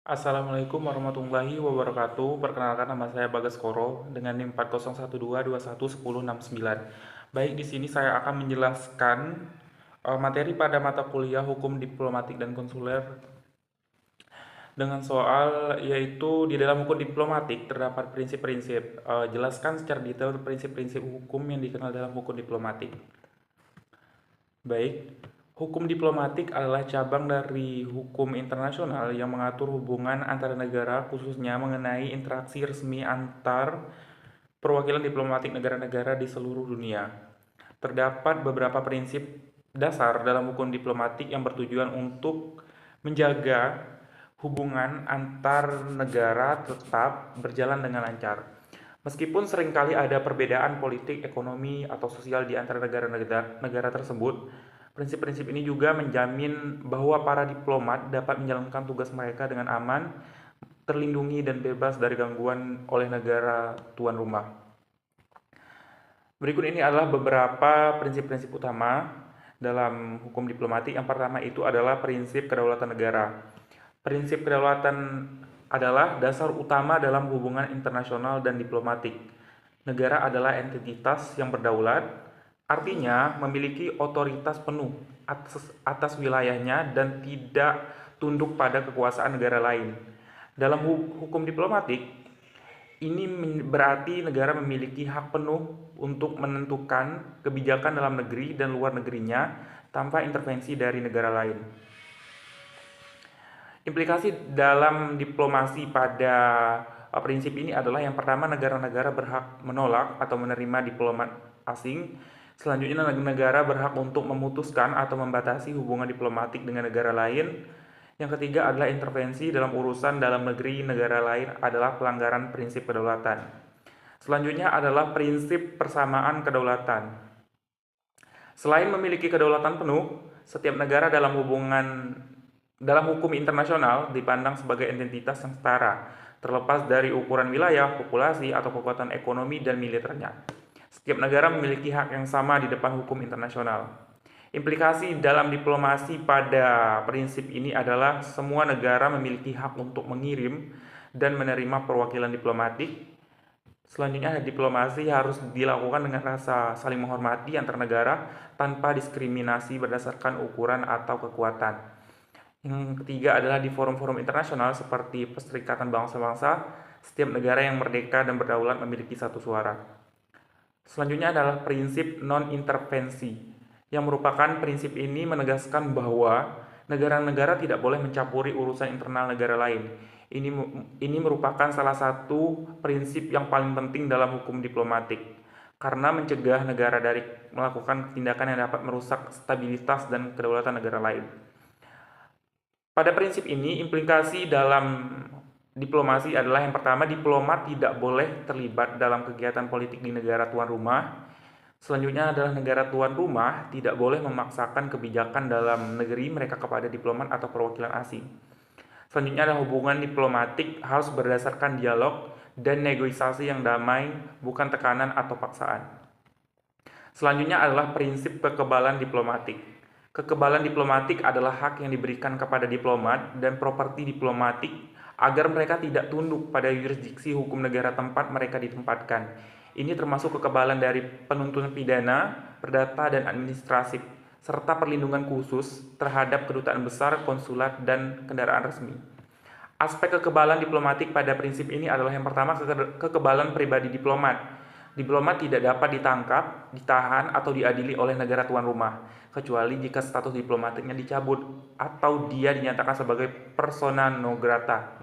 Assalamualaikum warahmatullahi wabarakatuh. Perkenalkan, nama saya Bagas Koro dengan NIM 4012211069. Baik, di sini saya akan menjelaskan materi pada mata kuliah Hukum Diplomatik dan Konsuler dengan soal yaitu di dalam hukum diplomatik terdapat prinsip-prinsip. Jelaskan secara detail prinsip-prinsip hukum yang dikenal dalam hukum diplomatik. Baik, hukum diplomatik adalah cabang dari hukum internasional yang mengatur hubungan antara negara, khususnya mengenai interaksi resmi antar perwakilan diplomatik negara-negara di seluruh dunia. Terdapat beberapa prinsip dasar dalam hukum diplomatik yang bertujuan untuk menjaga hubungan antar negara tetap berjalan dengan lancar. Meskipun seringkali ada perbedaan politik, ekonomi, atau sosial di antara negara tersebut, prinsip-prinsip ini juga menjamin bahwa para diplomat dapat menjalankan tugas mereka dengan aman, terlindungi, dan bebas dari gangguan oleh negara tuan rumah. Berikut ini adalah beberapa prinsip-prinsip utama dalam hukum diplomatik. Yang pertama itu adalah prinsip kedaulatan negara. Prinsip kedaulatan adalah dasar utama dalam hubungan internasional dan diplomatik. Negara adalah entitas yang berdaulat, artinya memiliki otoritas penuh atas wilayahnya dan tidak tunduk pada kekuasaan negara lain. Dalam hukum diplomatik, ini berarti negara memiliki hak penuh untuk menentukan kebijakan dalam negeri dan luar negerinya tanpa intervensi dari negara lain. Implikasi dalam diplomasi pada prinsip ini adalah yang pertama, negara-negara berhak menolak atau menerima diplomat asing. Selanjutnya, negara berhak untuk memutuskan atau membatasi hubungan diplomatik dengan negara lain. Yang ketiga adalah intervensi dalam urusan dalam negeri negara lain adalah pelanggaran prinsip kedaulatan. Selanjutnya adalah prinsip persamaan kedaulatan. Selain memiliki kedaulatan penuh, setiap negara dalam hukum internasional dipandang sebagai entitas yang setara, terlepas dari ukuran wilayah, populasi, atau kekuatan ekonomi dan militernya. Setiap negara memiliki hak yang sama di depan hukum internasional. Implikasi dalam diplomasi pada prinsip ini adalah semua negara memiliki hak untuk mengirim dan menerima perwakilan diplomatik. Selanjutnya, diplomasi harus dilakukan dengan rasa saling menghormati antar negara tanpa diskriminasi berdasarkan ukuran atau kekuatan. Yang ketiga adalah di forum-forum internasional seperti Perserikatan Bangsa-Bangsa, setiap negara yang merdeka dan berdaulat memiliki satu suara. Selanjutnya adalah prinsip non-intervensi, yang merupakan prinsip ini menegaskan bahwa negara-negara tidak boleh mencampuri urusan internal negara lain. Ini merupakan salah satu prinsip yang paling penting dalam hukum diplomatik, karena mencegah negara dari melakukan tindakan yang dapat merusak stabilitas dan kedaulatan negara lain. Pada prinsip ini, implikasi dalam diplomasi adalah yang pertama, diplomat tidak boleh terlibat dalam kegiatan politik di negara tuan rumah. Selanjutnya adalah negara tuan rumah tidak boleh memaksakan kebijakan dalam negeri mereka kepada diplomat atau perwakilan asing. Selanjutnya adalah hubungan diplomatik harus berdasarkan dialog dan negosiasi yang damai, bukan tekanan atau paksaan. Selanjutnya adalah prinsip kekebalan diplomatik. Kekebalan diplomatik adalah hak yang diberikan kepada diplomat dan properti diplomatik agar mereka tidak tunduk pada yurisdiksi hukum negara tempat mereka ditempatkan. Ini termasuk kekebalan dari penuntutan pidana, perdata, dan administratif, serta perlindungan khusus terhadap kedutaan besar, konsulat, dan kendaraan resmi. Aspek kekebalan diplomatik pada prinsip ini adalah yang pertama, kekebalan pribadi diplomat. Diplomat tidak dapat ditangkap, ditahan, atau diadili oleh negara tuan rumah, kecuali jika status diplomatiknya dicabut atau dia dinyatakan sebagai persona non grata.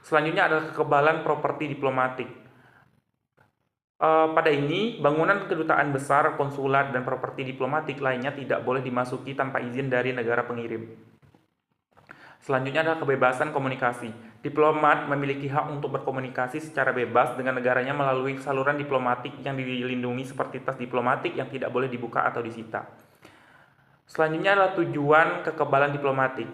Selanjutnya adalah kekebalan properti diplomatik. Pada ini, bangunan kedutaan besar, konsulat, dan properti diplomatik lainnya tidak boleh dimasuki tanpa izin dari negara pengirim. Selanjutnya adalah kebebasan komunikasi. Diplomat memiliki hak untuk berkomunikasi secara bebas dengan negaranya melalui saluran diplomatik yang dilindungi seperti tas diplomatik yang tidak boleh dibuka atau disita. Selanjutnya adalah tujuan kekebalan diplomatik.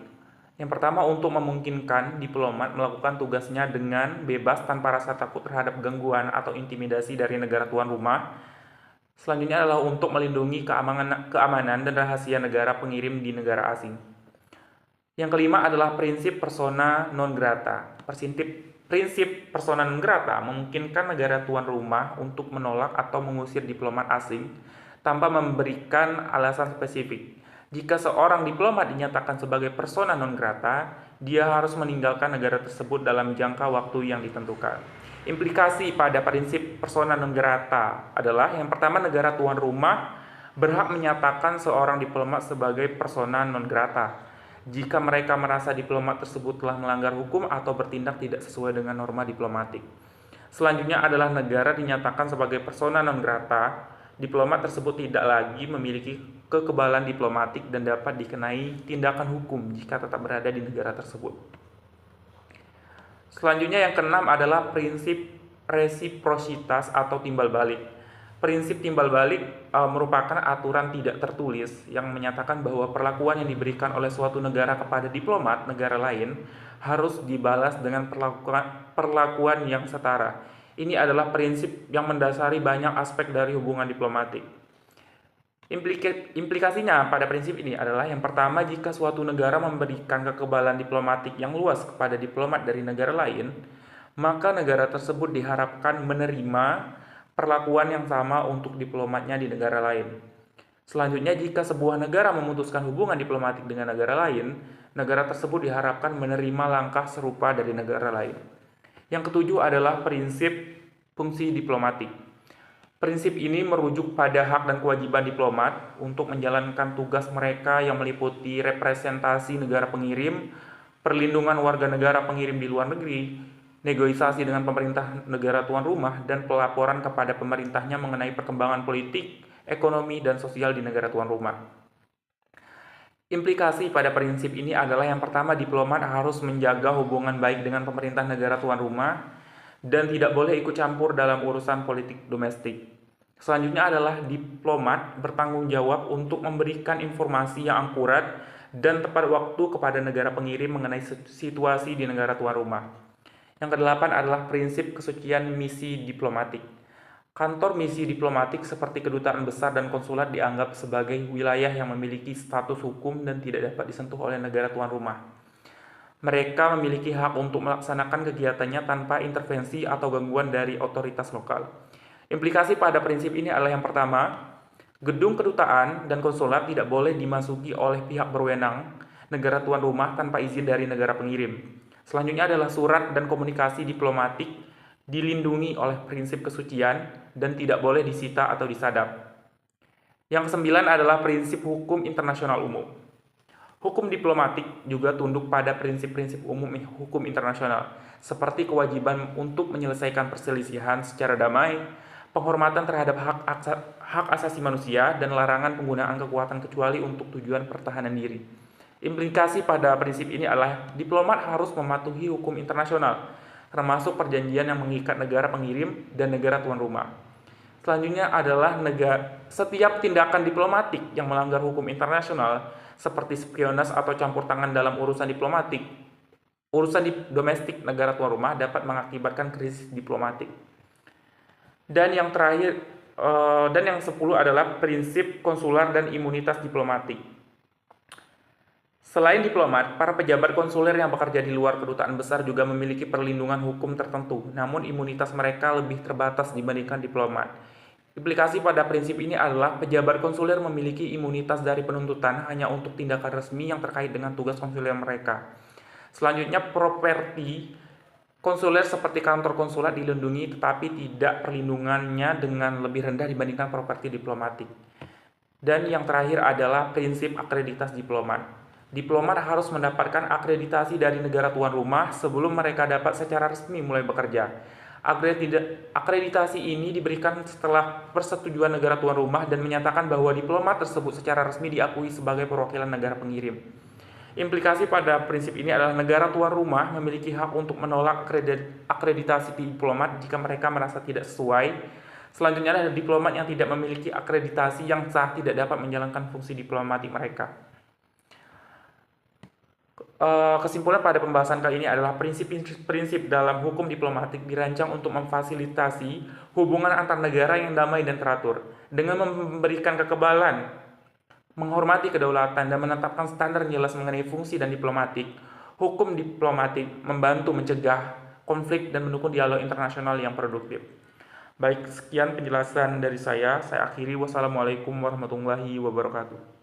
Yang pertama, untuk memungkinkan diplomat melakukan tugasnya dengan bebas tanpa rasa takut terhadap gangguan atau intimidasi dari negara tuan rumah. Selanjutnya adalah untuk melindungi keamanan dan rahasia negara pengirim di negara asing. Yang kelima adalah prinsip persona non grata. Prinsip persona non grata memungkinkan negara tuan rumah untuk menolak atau mengusir diplomat asing tanpa memberikan alasan spesifik. Jika seorang diplomat dinyatakan sebagai persona non grata, dia harus meninggalkan negara tersebut dalam jangka waktu yang ditentukan. Implikasi pada prinsip persona non grata adalah yang pertama, negara tuan rumah berhak menyatakan seorang diplomat sebagai persona non grata jika mereka merasa diplomat tersebut telah melanggar hukum atau bertindak tidak sesuai dengan norma diplomatik. Selanjutnya adalah negara dinyatakan sebagai persona non grata, diplomat tersebut tidak lagi memiliki kekebalan diplomatik dan dapat dikenai tindakan hukum jika tetap berada di negara tersebut. Selanjutnya yang keenam adalah prinsip resiprositas atau timbal balik. Prinsip timbal balik merupakan aturan tidak tertulis yang menyatakan bahwa perlakuan yang diberikan oleh suatu negara kepada diplomat negara lain harus dibalas dengan perlakuan yang setara. Ini adalah prinsip yang mendasari banyak aspek dari hubungan diplomatik. Implikasinya pada prinsip ini adalah yang pertama, jika suatu negara memberikan kekebalan diplomatik yang luas kepada diplomat dari negara lain, maka negara tersebut diharapkan menerima perlakuan yang sama untuk diplomatnya di negara lain. Selanjutnya, jika sebuah negara memutuskan hubungan diplomatik dengan negara lain, negara tersebut diharapkan menerima langkah serupa dari negara lain. Yang ketujuh adalah prinsip fungsi diplomatik. Prinsip ini merujuk pada hak dan kewajiban diplomat untuk menjalankan tugas mereka yang meliputi representasi negara pengirim, perlindungan warga negara pengirim di luar negeri, negosiasi dengan pemerintah negara tuan rumah, dan pelaporan kepada pemerintahnya mengenai perkembangan politik, ekonomi, dan sosial di negara tuan rumah. Implikasi pada prinsip ini adalah yang pertama, diplomat harus menjaga hubungan baik dengan pemerintah negara tuan rumah dan tidak boleh ikut campur dalam urusan politik domestik. Selanjutnya adalah diplomat bertanggung jawab untuk memberikan informasi yang akurat dan tepat waktu kepada negara pengirim mengenai situasi di negara tuan rumah. Yang kedelapan adalah prinsip kesucian misi diplomatik. Kantor misi diplomatik seperti kedutaan besar dan konsulat dianggap sebagai wilayah yang memiliki status hukum dan tidak dapat disentuh oleh negara tuan rumah. Mereka memiliki hak untuk melaksanakan kegiatannya tanpa intervensi atau gangguan dari otoritas lokal. Implikasi pada prinsip ini adalah yang pertama, gedung kedutaan dan konsulat tidak boleh dimasuki oleh pihak berwenang negara tuan rumah tanpa izin dari negara pengirim. Selanjutnya adalah surat dan komunikasi diplomatik dilindungi oleh prinsip kesucian dan tidak boleh disita atau disadap. Yang kesembilan adalah prinsip hukum internasional umum. Hukum diplomatik juga tunduk pada prinsip-prinsip umum hukum internasional, seperti kewajiban untuk menyelesaikan perselisihan secara damai, penghormatan terhadap hak asasi manusia, dan larangan penggunaan kekuatan kecuali untuk tujuan pertahanan diri. Implikasi pada prinsip ini adalah diplomat harus mematuhi hukum internasional, termasuk perjanjian yang mengikat negara pengirim dan negara tuan rumah. Selanjutnya adalah setiap tindakan diplomatik yang melanggar hukum internasional seperti spionase atau campur tangan dalam urusan domestik negara tuan rumah dapat mengakibatkan krisis diplomatik. Dan yang terakhir, yang 10 adalah prinsip konsuler dan imunitas diplomatik. Selain diplomat, para pejabat konsuler yang bekerja di luar kedutaan besar juga memiliki perlindungan hukum tertentu, namun imunitas mereka lebih terbatas dibandingkan diplomat. Implikasi pada prinsip ini adalah pejabat konsuler memiliki imunitas dari penuntutan hanya untuk tindakan resmi yang terkait dengan tugas konsuler mereka. Selanjutnya, properti konsuler seperti kantor konsulat dilindungi, tetapi tidak perlindungannya dengan lebih rendah dibandingkan properti diplomatik. Dan yang terakhir adalah prinsip akreditasi diplomat. Diplomat harus mendapatkan akreditasi dari negara tuan rumah sebelum mereka dapat secara resmi mulai bekerja. Akreditasi ini diberikan setelah persetujuan negara tuan rumah dan menyatakan bahwa diplomat tersebut secara resmi diakui sebagai perwakilan negara pengirim. Implikasi pada prinsip ini adalah negara tuan rumah memiliki hak untuk menolak akreditasi diplomat jika mereka merasa tidak sesuai. Selanjutnya adalah diplomat yang tidak memiliki akreditasi yang sah tidak dapat menjalankan fungsi diplomatik mereka. Kesimpulan pada pembahasan kali ini adalah prinsip-prinsip dalam hukum diplomatik dirancang untuk memfasilitasi hubungan antar negara yang damai dan teratur. Dengan memberikan kekebalan menghormati kedaulatan, dan menetapkan standar yang jelas mengenai fungsi dan diplomatik. Hukum diplomatik membantu mencegah konflik dan mendukung dialog internasional yang produktif. Baik, sekian penjelasan dari saya. Saya akhiri. Wassalamualaikum warahmatullahi wabarakatuh.